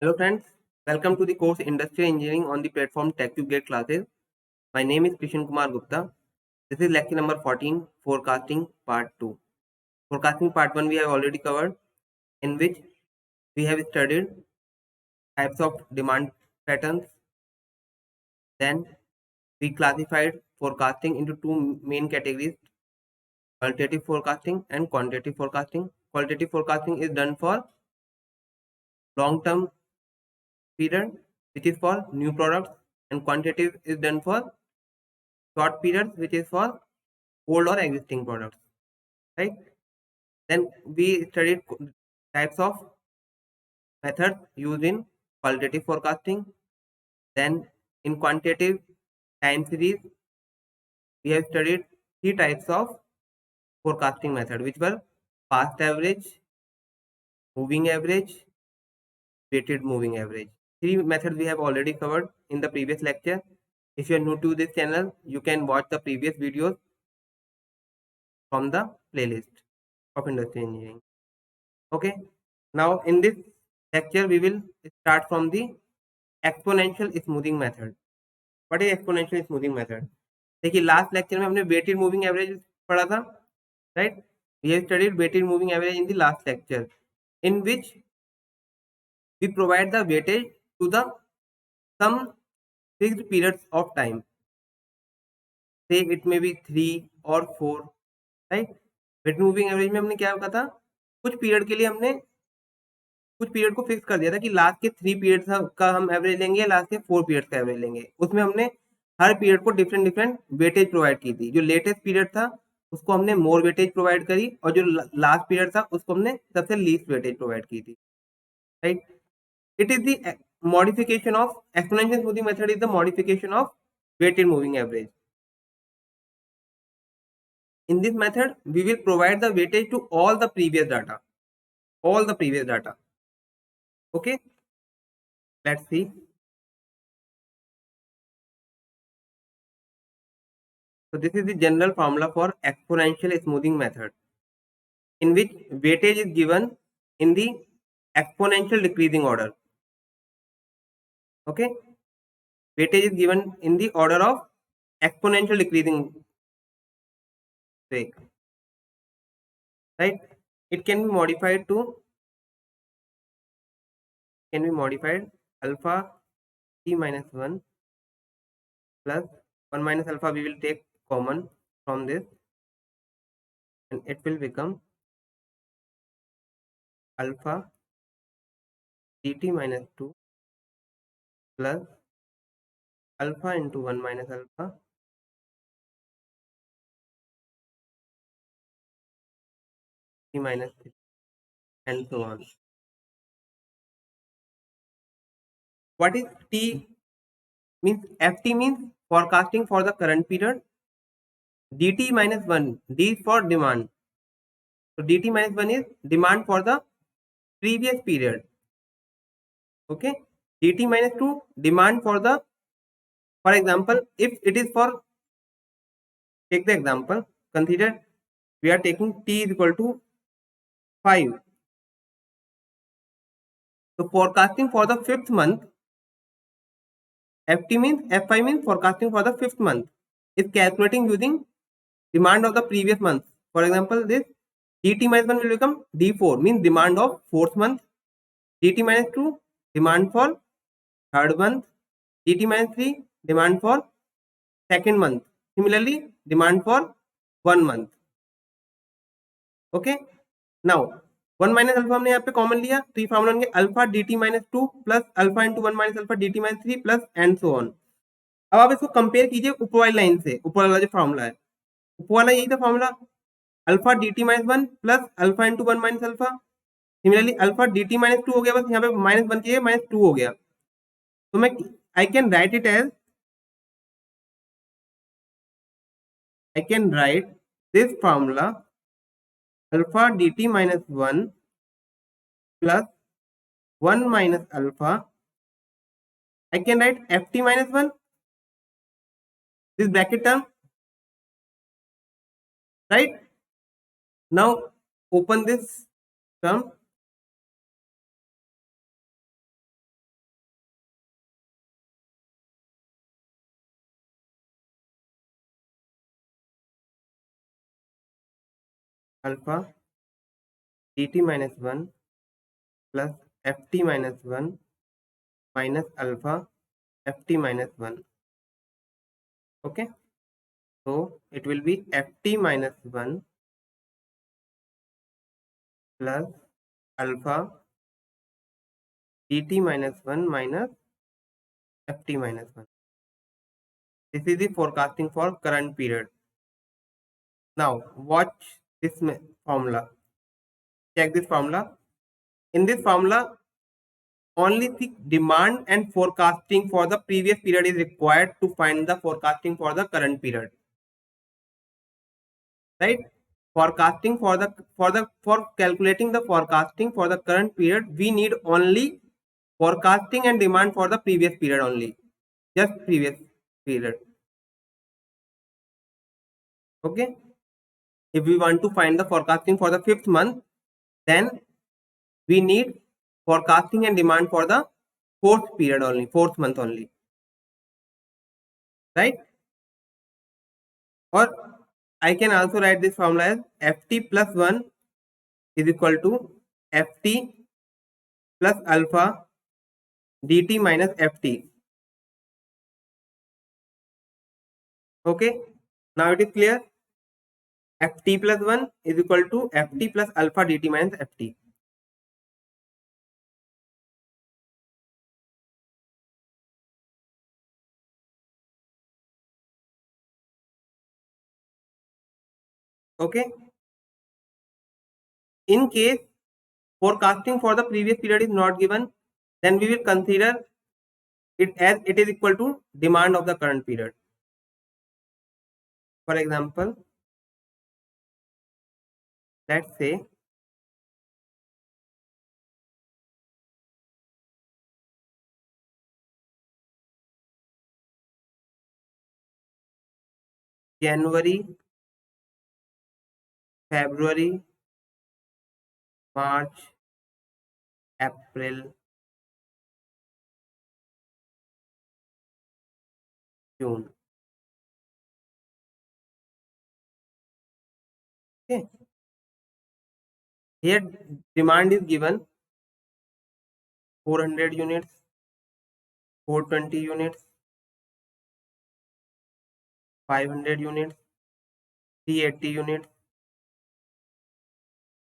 Hello friends, welcome to the course Industrial Engineering on the platform TechTube Gate classes. My name is Krishan Kumar Gupta. This is lecture number 14, Forecasting Part 2. Forecasting Part 1 we have already covered, in which we have studied types of demand patterns. Then we classified forecasting into two main categories, qualitative forecasting and quantitative forecasting. Qualitative forecasting is done for long-term period, which is for new products, and quantitative is done for short periods, which is for old or existing products, right? Then we studied types of methods used in qualitative forecasting. Then in quantitative time series, we have studied three types of forecasting method, which were fast average, moving average, weighted moving average. Three methods we have already covered in the previous lecture. If you are new to this channel, you can watch the previous videos from the playlist of industrial engineering. Okay, now in this lecture we will start from the exponential smoothing method. What is exponential smoothing method? देखिए last lecture में हमने weighted moving average पढ़ा था, right? We have studied weighted moving average in the last lecture, in which we provide the weightage to the some fixed periods of time, say it may be 3 or 4, right? Weighted moving average में हमने क्या कहा था, कुछ period के लिए हमने कुछ पीरियड को फिक्स कर दिया था कि लास्ट के 3 पीरियड का हम एवरेज लेंगे, लास्ट के 4 पीरियड का एवरेज लेंगे. उसमें हमने हर पीरियड को डिफरेंट डिफरेंट वेटेज प्रोवाइड की थी. जो लेटेस्ट पीरियड था उसको हमने मोर वेटेज प्रोवाइड करी, और जो लास्ट पीरियड था उसको हमने सबसे लीस्ट वेटेज प्रोवाइड की थी, right? It is the modification of exponential smoothing method, is the modification of weighted moving average. In this method, we will provide the weightage to all the previous data. All the previous data. Okay? Let's see. So this is the general formula for exponential smoothing method, in which weightage is given in the exponential decreasing order. Okay? Weightage is given in the order of exponential decreasing rate. Right? It can be modified alpha t minus 1 plus 1 minus alpha, we will take common from this, and it will become alpha dt minus 2 plus alpha into 1 minus alpha t minus 3, and so on. What is T? Means FT means forecasting for the current period. DT minus 1, D is for demand. So DT minus 1 is demand for the previous period. Okay. DT minus 2, demand for the, for example, if it is for, take the example, consider we are taking T is equal to 5. So forecasting for the 5th month, FT means, F5 means forecasting for the 5th month, is calculating using demand of the previous month. For example, this dt minus 1 will become d4, means demand of 4th month. dt minus 2, demand for 3rd month. dt minus 3, demand for 2nd month. Similarly, demand for 1 month. Okay. Now 1 minus alpha हमने यहाँ पे common लिया, तो ये formula बन गया alpha dt minus 2 plus alpha into 1 minus alpha dt minus 3 plus and so on. अब आप इसको कंपेयर कीजिए ऊपर वाली लाइन से. ऊपर वाला जो फॉर्मूला है, ऊपर वाला यही था formula, alpha dt minus 1 plus alpha into 1 minus alpha. Similarly alpha dt minus 2 हो गया, बस यहाँ पे माइनस 1 की माइनस 2 हो गया. तो मैं I can write it as, I can write this formula alpha dt minus 1 plus 1 minus alpha. I can write ft minus 1, this bracket term, right? Now open this term, alpha dt minus 1 plus ft minus 1 minus alpha ft minus 1. Okay, so it will be ft minus 1 plus alpha dt minus 1 minus ft minus 1. This is the forecasting for current period. Now watch this formula. Check this formula. In this formula, only the demand and forecasting for the previous period is required to find the forecasting for the current period. Right? Forecasting for calculating the forecasting for the current period, we need only forecasting and demand for the previous period only. Just previous period. Okay. If we want to find the forecasting for the 5th month, then we need forecasting and demand for the 4th period only, 4th month only. Right? Or I can also write this formula as ft plus 1 is equal to ft plus alpha dt minus ft. Okay, now it is clear. Ft plus 1 is equal to ft plus alpha dt minus ft. Okay, in case forecasting for the previous period is not given, then we will consider it as it is equal to demand of the current period. For example, let's say January, February, March, April, June. Okay, here demand is given 400 units, 420 units, 500 units, 380 units,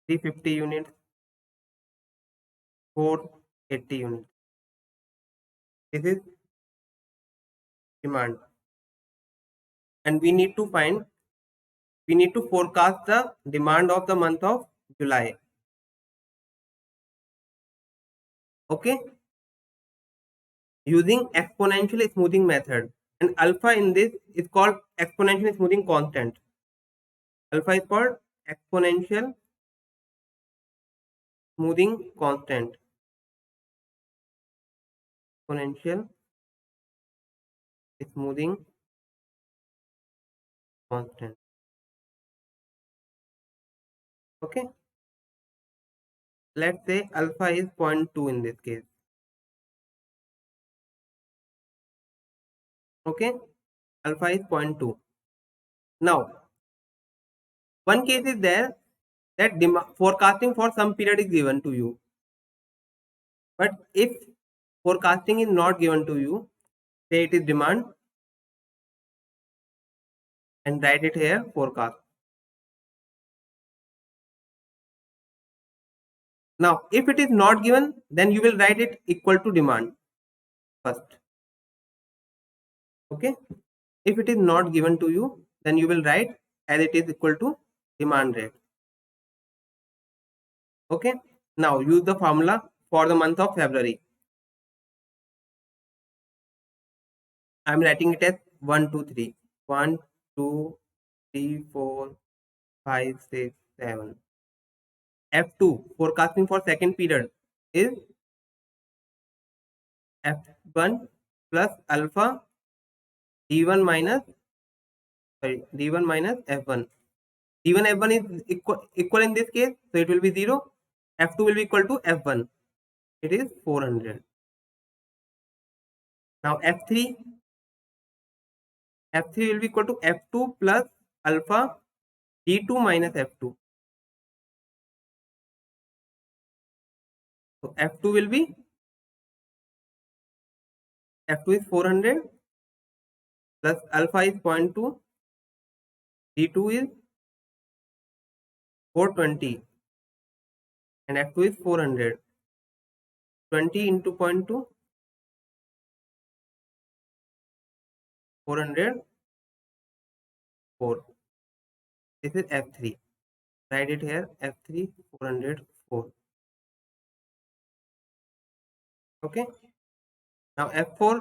350 units, 480 units. This is demand, and we need to forecast the demand of the month of July. Okay, using exponential smoothing method, and alpha in this is called exponential smoothing constant. Alpha is called exponential smoothing constant. Exponential smoothing constant. Okay, let's say alpha is 0.2 in this case. Okay, alpha is 0.2. Now one case is there that forecasting for some period is given to you, but if forecasting is not given to you, say it is demand, and write it here forecast. Now if it is not given, then you will write it equal to demand first. Okay, if it is not given to you, then you will write as it is equal to demand rate. Okay, now use the formula for the month of February. I am writing it as 1 2 3. 1 2 3 4 5 6 7. F2 forecasting for second period is F1 plus alpha D1 minus D1 minus F1. D1 F1 is equal in this case, so it will be 0. F2 will be equal to F1. It is 400. Now F3 will be equal to F2 plus alpha D2 minus F2. So F2 will be, F2 is 400 plus alpha is 0.2, D2 is 420 and F2 is 400. 20 into 0.2, 404. This is F3. Write it here, F3 404. Okay. Now F4,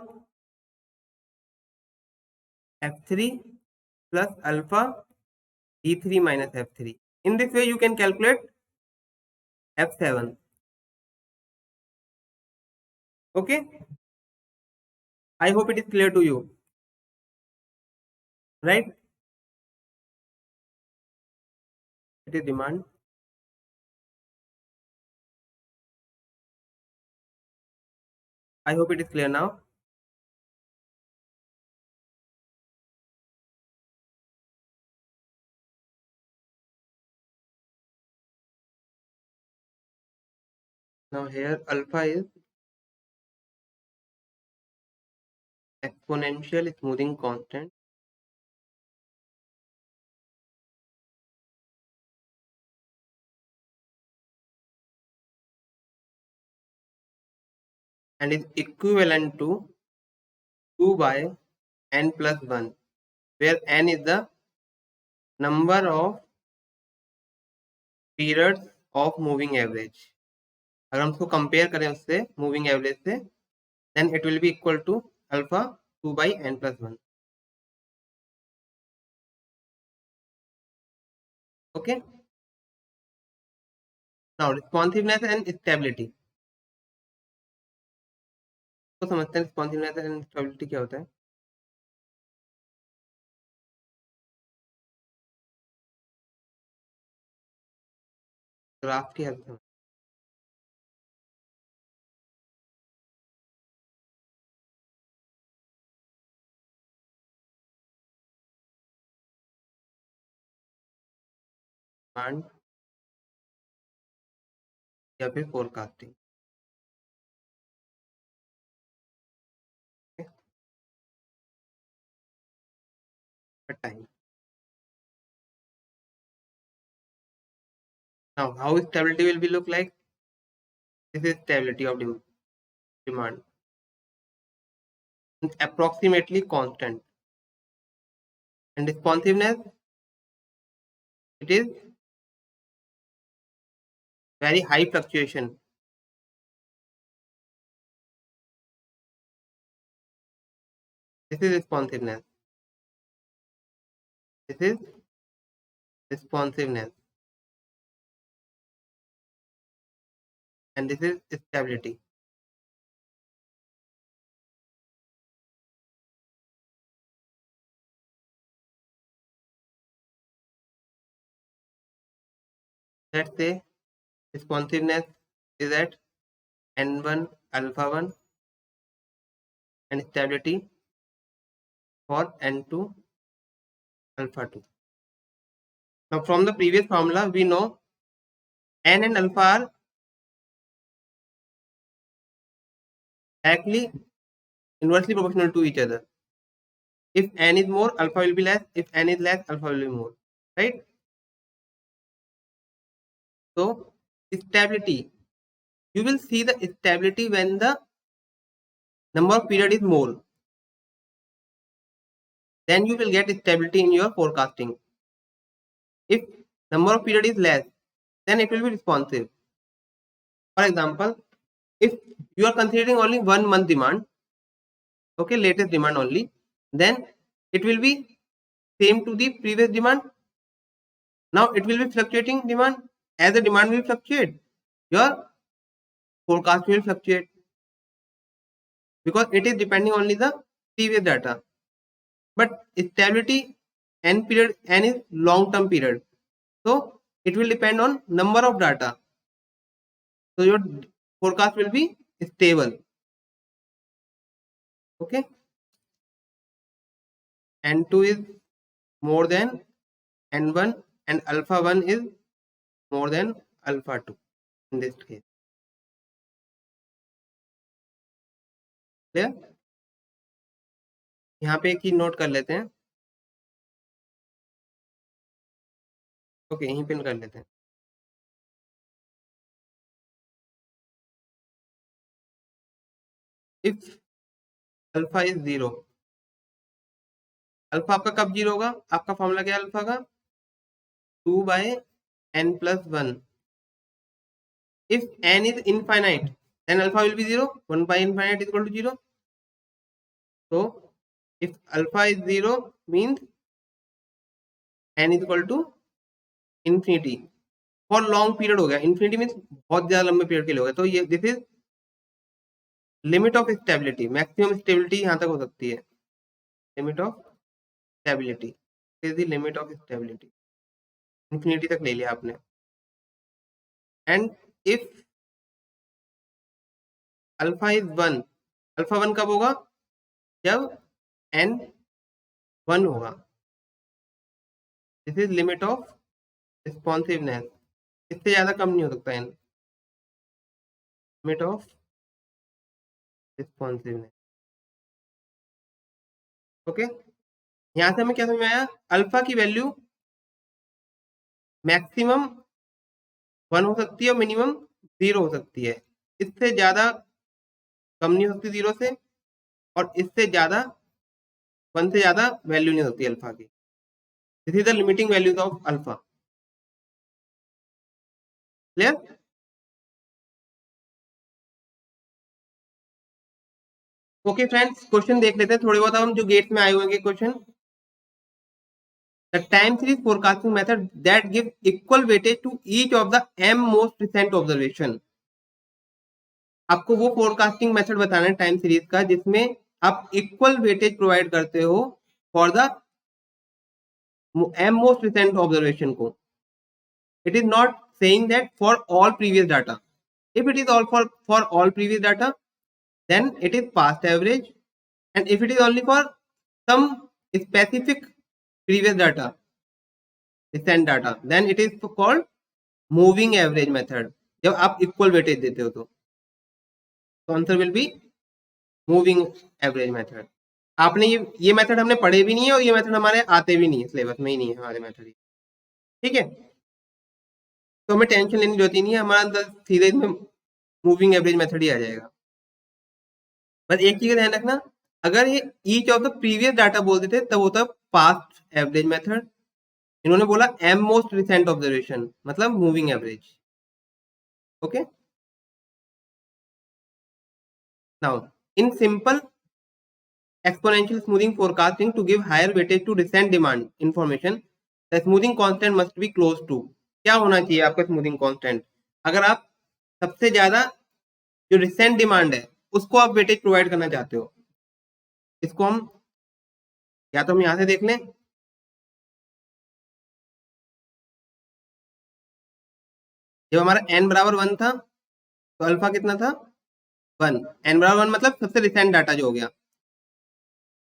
F3 plus alpha D3 minus F3. In this way you can calculate F7. Okay. I hope it is clear to you. Right? It is demand. I hope it is clear now. Now here alpha is exponential smoothing constant. And is equivalent to 2 by n plus 1, where n is the number of periods of moving average. अगर हम उसको compare करें उससे moving average से, then it will be equal to alpha 2 by n plus 1. Okay. Now responsiveness and stability. तो समझते हैं responsiveness and stability क्या होता है. ग्राफ की हेल्प से. डिमांड या फिर forecasting. Time. Now how stability will be look like? This is stability of demand. It's approximately constant. And responsiveness, it is very high fluctuation. This is responsiveness. This is responsiveness. And this is stability. Let's say responsiveness is at n1 alpha 1 and stability for n2 alpha 2. Now from the previous formula we know n and alpha are directly inversely proportional to each other. If n is more, alpha will be less. If n is less, alpha will be more. Right? So stability, you will see the stability when the number of period is more. Then you will get stability in your forecasting. If number of period is less, then it will be responsive. For example, if you are considering only 1 month demand, okay, latest demand only, then it will be same to the previous demand. Now it will be fluctuating demand. As the demand will fluctuate, your forecast will fluctuate because it is depending only the previous data. But stability n period, n is long term period, so it will depend on number of data. So your forecast will be stable. Okay. N2 is more than N1 and alpha 1 is more than alpha 2 in this case. Clear? यहाँ पे एक चीज note कर लेते हैं। Okay, यहीं pin कर लेते हैं। इफ अल्फा इज 0, अल्फा आपका कब 0 होगा? आपका फॉर्मूला क्या है अल्फा का? 2/n+1। If n is infinite, then alpha will be 0. 1 by infinite is equal to 0. So, if alpha is 0, means n is equal to infinity. For long period हो गया, infinity means बहुत ज्यादा लंबे period के लिए हो गया, तो ये this is limit of stability. Maximum stability यहाँ तक हो सकती है, limit of stability is the limit of stability, infinity तक ले लिया आपने। And if alpha is 1, alpha 1 कब होगा? जब n 1 होगा। This is limit of responsiveness, इससे ज्यादा कम नहीं हो सकता n, limit of responsiveness. Okay, यहां से हमें क्या समझ में आया? अल्फा की वैल्यू मैक्सिमम 1 हो सकती है और मिनिमम 0 हो सकती है, इससे ज्यादा कम नहीं हो सकती 0 से, और इससे ज्यादा 1 से ज्यादा वैल्यू नहीं हो सकती अल्फा की। This is the limiting values of alpha. Clear? Okay friends, question देख लेते हैं थोड़े बहुत हम जो गेट्स में आए हुए हैं question. The time series forecasting method that give equal weightage to each of the m most recent observation. आपको वो फोरकास्टिंग मेथड बताना है टाइम सीरीज का जिसमें आप इक्वल वेटेज प्रोवाइड करते हो for the m most recent observation को। It is not saying that for all previous data. If it is all for all previous data, then it is past average, and if it is only for some specific previous data, recent data, then it is called moving average method। जब आप equal weightage देते हो तो answer will be moving average method. आपने ये method हमने पढ़े भी नहीं है और ये मेथड हमारे आते भी नहीं है, सिलेबस में ही नहीं है हमारे मेथड। ठीक है, तो हमें टेंशन लेने की जरूरत ही नहीं है, हमारा अंदर सीधे में मूविंग एवरेज मेथड ही आ जाएगा। बस एक चीज का ध्यान रखना, अगर ये each of the previous data बोल देते तब होता पास्ट एवरेज मेथड। इन्होंने बोला m मोस्ट रिसेंट ऑब्जर्वेशन, मतलब moving average. Okay, now in simple exponential smoothing forecasting to give higher weightage to recent demand information, the smoothing constant must be close to। क्या होना चाहिए आपका smoothing constant? अगर आप सबसे ज्यादा जो रिसेंट डिमांड है उसको आप वेटेज प्रोवाइड करना चाहते हो, इसको हम या तो हम यहां से देख लें, जब हमारा n बराबर 1 था तो अल्फा कितना था? 1। n बराबर 1 मतलब सबसे रिसेंट डाटा जो हो गया,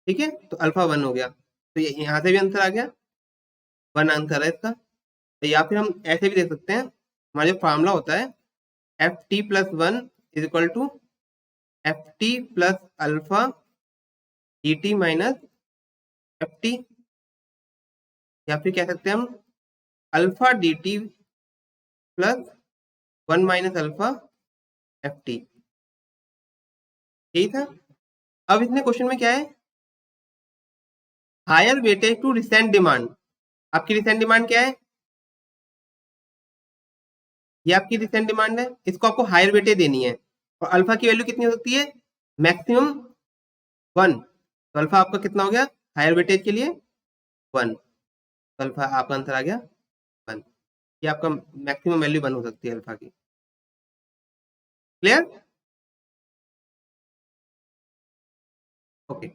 ठीक है, तो अल्फा 1 हो गया, तो ये यहां से भी आंसर आ गया, 1 आंसर है इसका। तो या फिर हम ऐसे भी देख सकते हैं, हमारा जो फार्मूला होता है ft+1 is equal to ft plus alpha dt minus ft, या फिर कह सकते हैं हम alpha dt plus 1 minus alpha ft। यही था। अब इसमें क्वेश्चन में क्या है? Higher weightage to recent demand. आपकी रिसेंट डिमांड क्या है? ये आपकी रिसेंट डिमांड है, इसको आपको हायर वेटेज देनी है, और अल्फा की वैल्यू कितनी हो सकती है? मैक्सिमम 1। तो अल्फा आपका कितना हो गया हायर वेटेज के लिए? 1। तो अल्फा आपका आंसर आ गया 1। ये आपका मैक्सिमम वैल्यू 1 हो सकती है अल्फा की। Clear? Okay,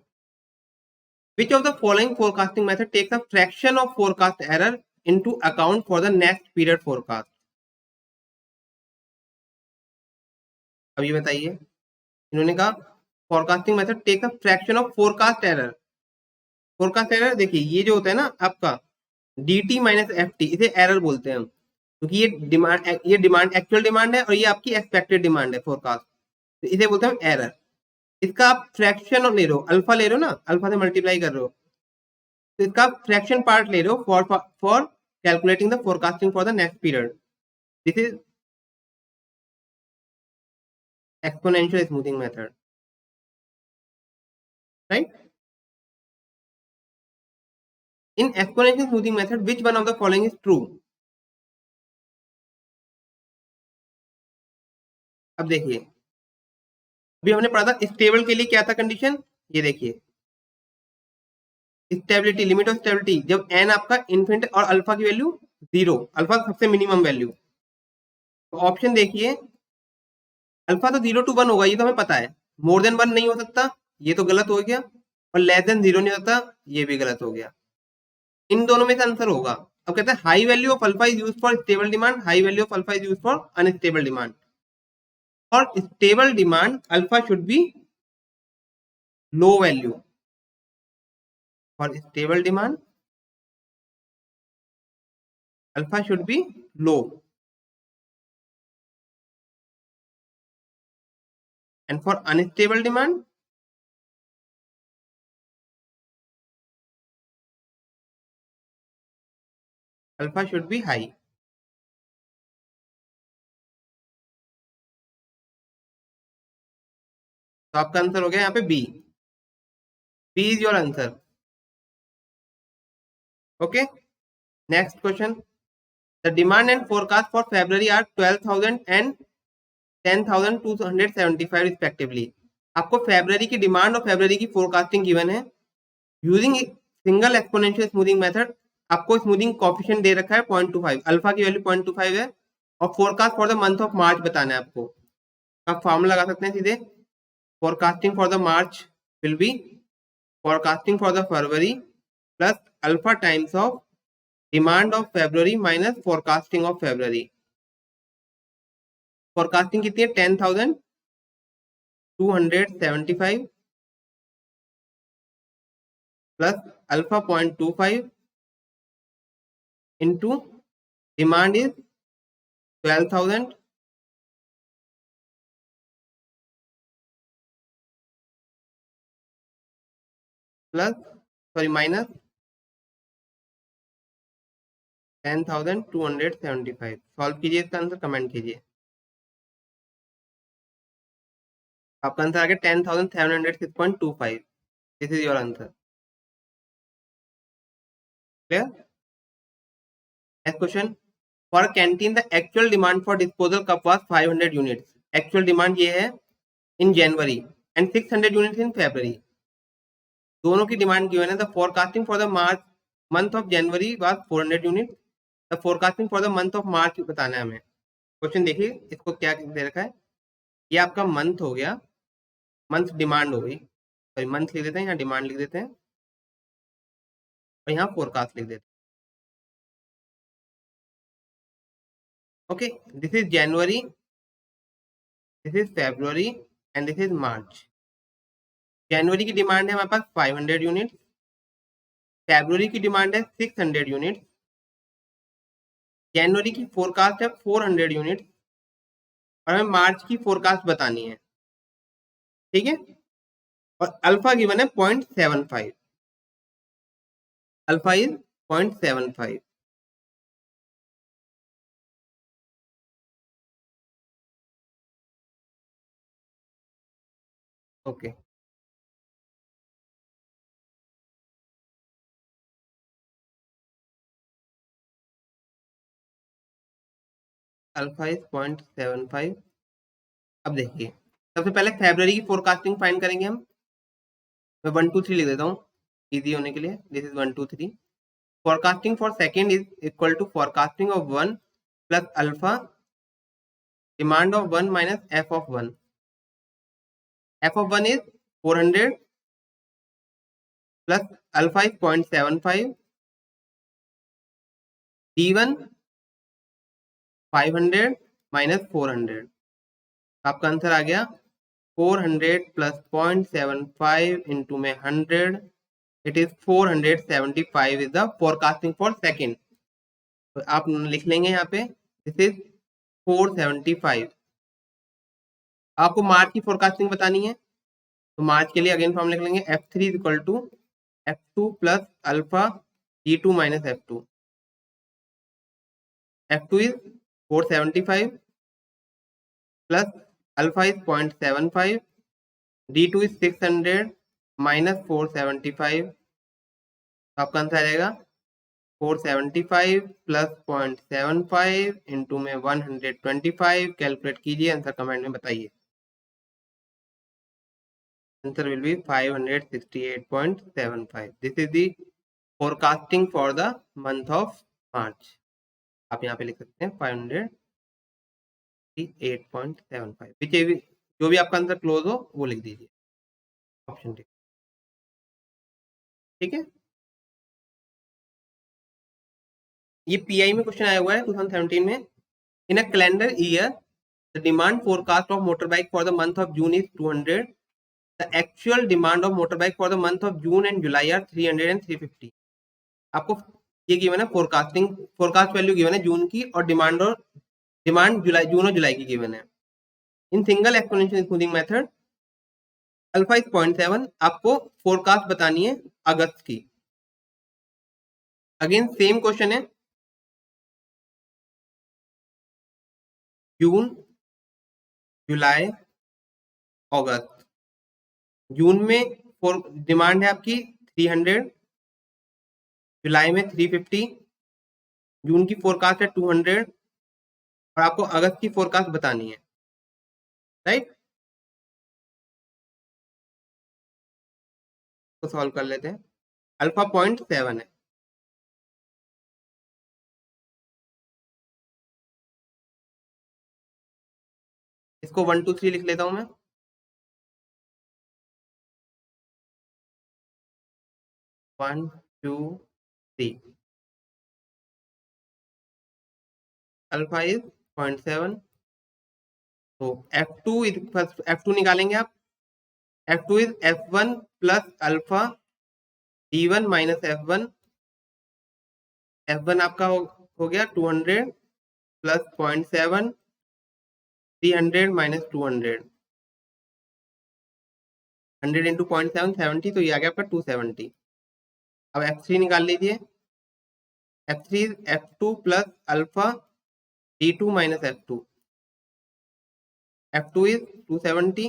which of the following forecasting method takes a fraction of forecast error into account for the next period forecast? अब ये बताइए, इन्होंने कहा forecasting method take a fraction of forecast error. Forecast error देखिए, ये जो होता है ना आपका dt माइनस एफ टी, इसे एरर बोलते हैं हम, क्योंकि ये डिमांड एक्चुअल डिमांड है और ये आपकी एक्सपेक्टेड डिमांड है फोरकास्ट, तो इसे बोलते हैं एरर। इसका आप फ्रैक्शन ले रहे हो, अल्फा ले रहे हो ना, अल्फा से मल्टीप्लाई कर रहे हो, तो इसका फ्रैक्शन पार्ट ले रहे हो for calculating the forecasting for the next period. This is exponential smoothing method, right? In exponential smoothing method which one of the following is true? अब देखिए, अभी हमने पढ़ा था स्टेबल के लिए क्या था कंडीशन, ये देखिए स्टेबिलिटी, लिमिट ऑफ स्टेबिलिटी, जब एन आपका इन्फिनिट और अल्फा की वैल्यू 0, अल्फा सबसे मिनिमम वैल्यू. तो ऑप्शन देखिए, अल्फा तो 0 to 1 होगा, ये तो हमें पता है. मोर देन 1 नहीं हो सकता, ये तो गलत हो गया. और लेस देन 0 नहीं हो सकता, ये भी गलत हो गया. इन दोनों में से आंसर होगा. अब कहते हैं high value of alpha is used for stable demand, high value of alpha is used for unstable demand. और stable demand alpha should be low value. For stable demand alpha should be low, and for unstable demand alpha should be high. तो आपका answer हो गया यहाँ पे B. B is your answer. Okay, next question. The demand and forecast for February are 12,000 and 10,275 respectively. आपको February की demand और February की फोरकास्टिंग गिवन है using single exponential smoothing method. आपको स्मूथिंग कोएफिशिएंट दे रखा है 0.25, अल्फा की वैल्यू 0.25 है, और forecast for the month of March बताना है आपको. आप फॉर्मूला लगा सकते हैं सीधे. Forecasting for the March will be forecasting for the February plus alpha times of demand of February minus forecasting of February. Forecasting कितनी है? 10,275 plus alpha 0.25 into demand is 12,000 plus minus 10,275. Solve कीजिए इसका answer, comment कीजिए. आपका answer आ गया 10,706.25. This is your answer. Clear? Next question. For canteen the actual demand for disposal cup was 500 units. Actual demand ये है इन जनवरी and 600 units in फरवरी. दोनों की demand given है. The forecasting for the March month of January was 400 unit. The forecasting for the month of March बताना है हमें. Question देखिए इसको क्या दे रखा है. ये आपका मंथ हो गया, मंथ डिमांड हो गई, सॉरी मंथ लिख देते हैं, यहाँ डिमांड लिख देते हैं, और यहाँ फोरकास्ट लिख देते हैं. Okay, this is January, this is February and this is March. जनवरी की डिमांड है हमारे पास 500 यूनिट, फेब्रुअरी की डिमांड है 600 यूनिट, जनवरी की फोरकास्ट है 400 यूनिट, और हमें मार्च की फोरकास्ट बतानी है. ठीक है, और अल्फा गिवन है 0.75. Alpha is 0.75. Okay, alpha is 0.75. अब देखिए, सबसे पहले फेब्रुअरी की फोरकास्टिंग फाइंड करेंगे हम. मैं 1 2 3 लिख देता हूँ इजी होने के लिए. This is 1 2 3. Forecasting for second is equal to forecasting of 1 plus alpha demand of 1 minus F of 1. F of 1 is 400 plus alpha is 0.75. D1 500 minus 400. आपका आंसर आ गया 400 प्लस 0.75 इंटू में 100. It is 475 is the forecasting for second. तो आप लिख लेंगे यहाँ पे this is 475. आपको मार्च की फोरकास्टिंग बतानी है. तो मार्च के लिए अगेन फॉर्म लिख लेंगे F3 is equal to F2 plus alpha G2 minus F2. F2 is 475 plus alpha is 0.75, D2 is 600 minus 475. तो आपका आंसर आ जाएगा 475 प्लस 0.75 इंटू में 125. कैलकुलेट कीजिए, आंसर कमेंट में बताइए. Answer will be 568.75. This is the forecasting for the month of मार्च. आप यहाँ पे लिख सकते हैं 568.75. जो भी आपका आंसर क्लोज हो वो लिख दीजिए, ऑप्शन डी. ठीक है, ये पीआई में क्वेश्चन आया हुआ है 2017 में. In a calendar year the demand forecast of motorbike for the month of June is 200. The actual demand of motorbike for the month of June and July are 300 and 350. आपको ये given है, forecast value given है जून की, और demand जुलाई, जून और जुलाई की given है. In single exponential smoothing method alpha is 0.7. आपको फोरकास्ट बतानी है अगस्त की. अगेन सेम क्वेश्चन है, जून, जुलाई, अगस्त. जून में डिमांड है आपकी 300, जुलाई में 350, जून की फोरकास्ट है 200, और आपको अगस्त की फोरकास्ट बतानी है. राइट, तो सॉल्व कर लेते हैं. अल्फा 0.7 है. इसको 1 2 3 लिख लेता हूं मैं. 1 2 3. Alpha is 0.7. तो F2 निकालेंगे आप. F2 is F1 plus alpha G1 minus F1. F1 आपका हो गया 200 प्लस 0.7, 300 माइनस 200. 100 इंटू 0.7 70, तो ये आ गया आपका 270. अब F3 निकाल लीजिए. F3 is F2 plus alpha D2 minus F2. F2 is 270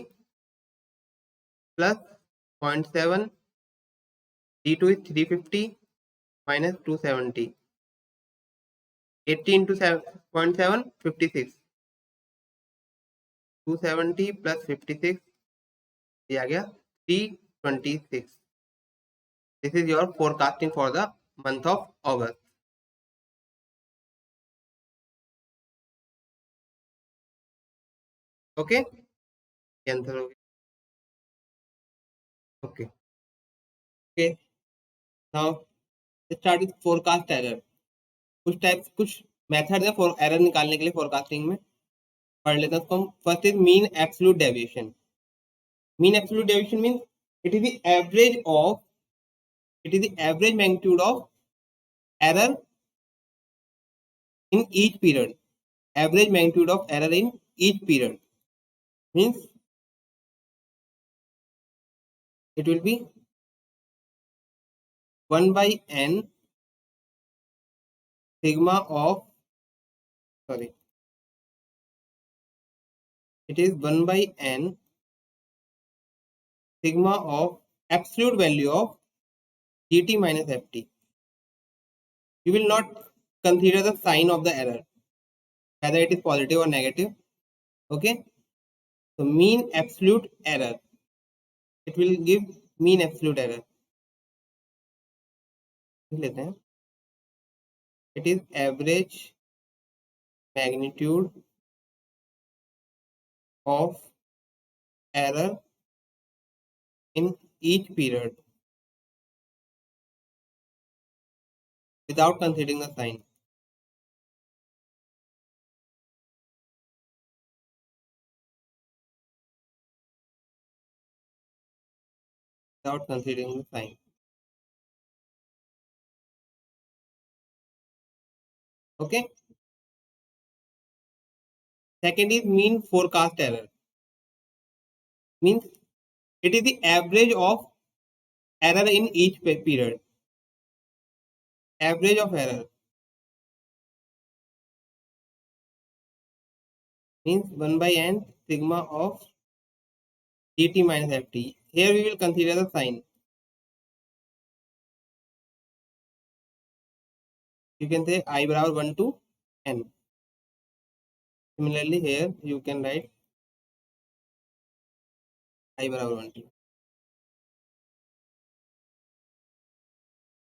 plus 0.7, D2 is 350 minus 270. 80 into 0.7, 56. 270 plus 56, ये आ गया 326. This is your forecasting for the month of August. Okay, answer हो गया. Okay, okay. Now let's start with forecast error. कुछ method है for error निकालने के लिए forecasting में. पढ़ लेते हैं उसको हम. First is mean absolute deviation. Mean absolute deviation means it is the average magnitude of error in each period. Average magnitude of error in each period means it will be 1 by n sigma of, sorry, it is 1 by n sigma of absolute value of gt minus ft. You will not consider the sign of the error, whether it is positive or negative. Okay, so mean absolute error, it will give mean absolute error. लेते हैं. It is average magnitude of error in each period without considering the sign. Without considering the sign. Okay. Second is mean forecast error. Means It is the average of error in each period. Average of error means 1 by n sigma of dt minus ft. Here we will consider the sign. You can say I barabar 1 to n. Similarly, here you can write I barabar 1 to.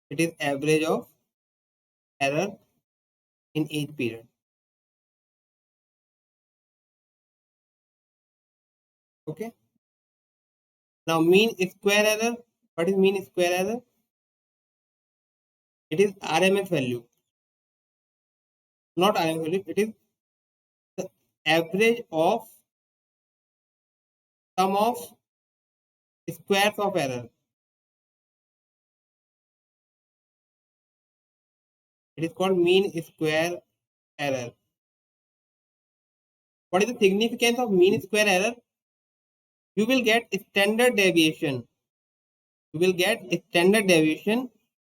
It is average of error in each period. Okay. Now mean square error. What is mean square error? It is RMS value. Not RMS value. It is the average of sum of squares of error. It is called mean square error. What is the significance of mean square error? You will get standard deviation. You will get standard deviation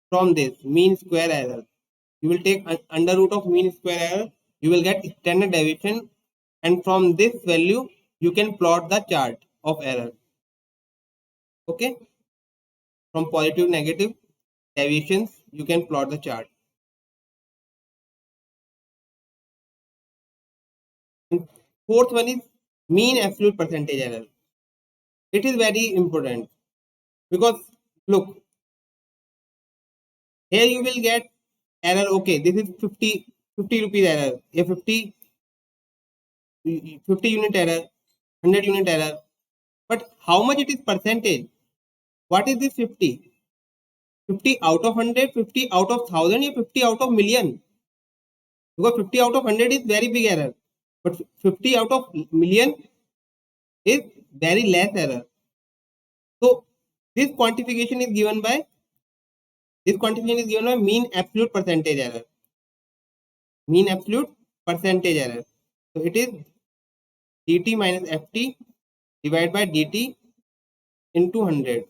from this mean square error. You will take under root of mean square error. You will get standard deviation, and from this value you can plot the chart of error. Okay, from positive negative deviations you can plot the chart. And fourth one is mean absolute percentage error. It is very important because look, here you will get error. Okay, this is 50 rupees error, a 50 unit error, 100 unit error. But how much it is percentage? What is this 50? 50 out of 100, 50 out of 1000, or 50 out of million? Because 50 out of 100 is very big error, but 50 out of million is very less error. So this quantification is given by mean absolute percentage error. Mean absolute percentage error. So it is dt minus ft divided by dt into 100.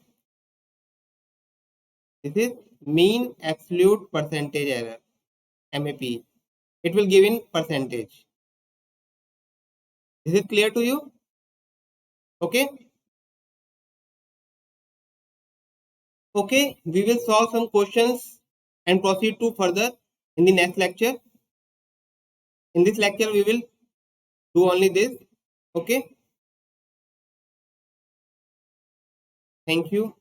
This is mean absolute percentage error, MAP. It will give in percentage. Is it clear to you? Okay. Okay, we will solve some questions and proceed to further in the next lecture. In this lecture, we will do only this. Okay. Thank you.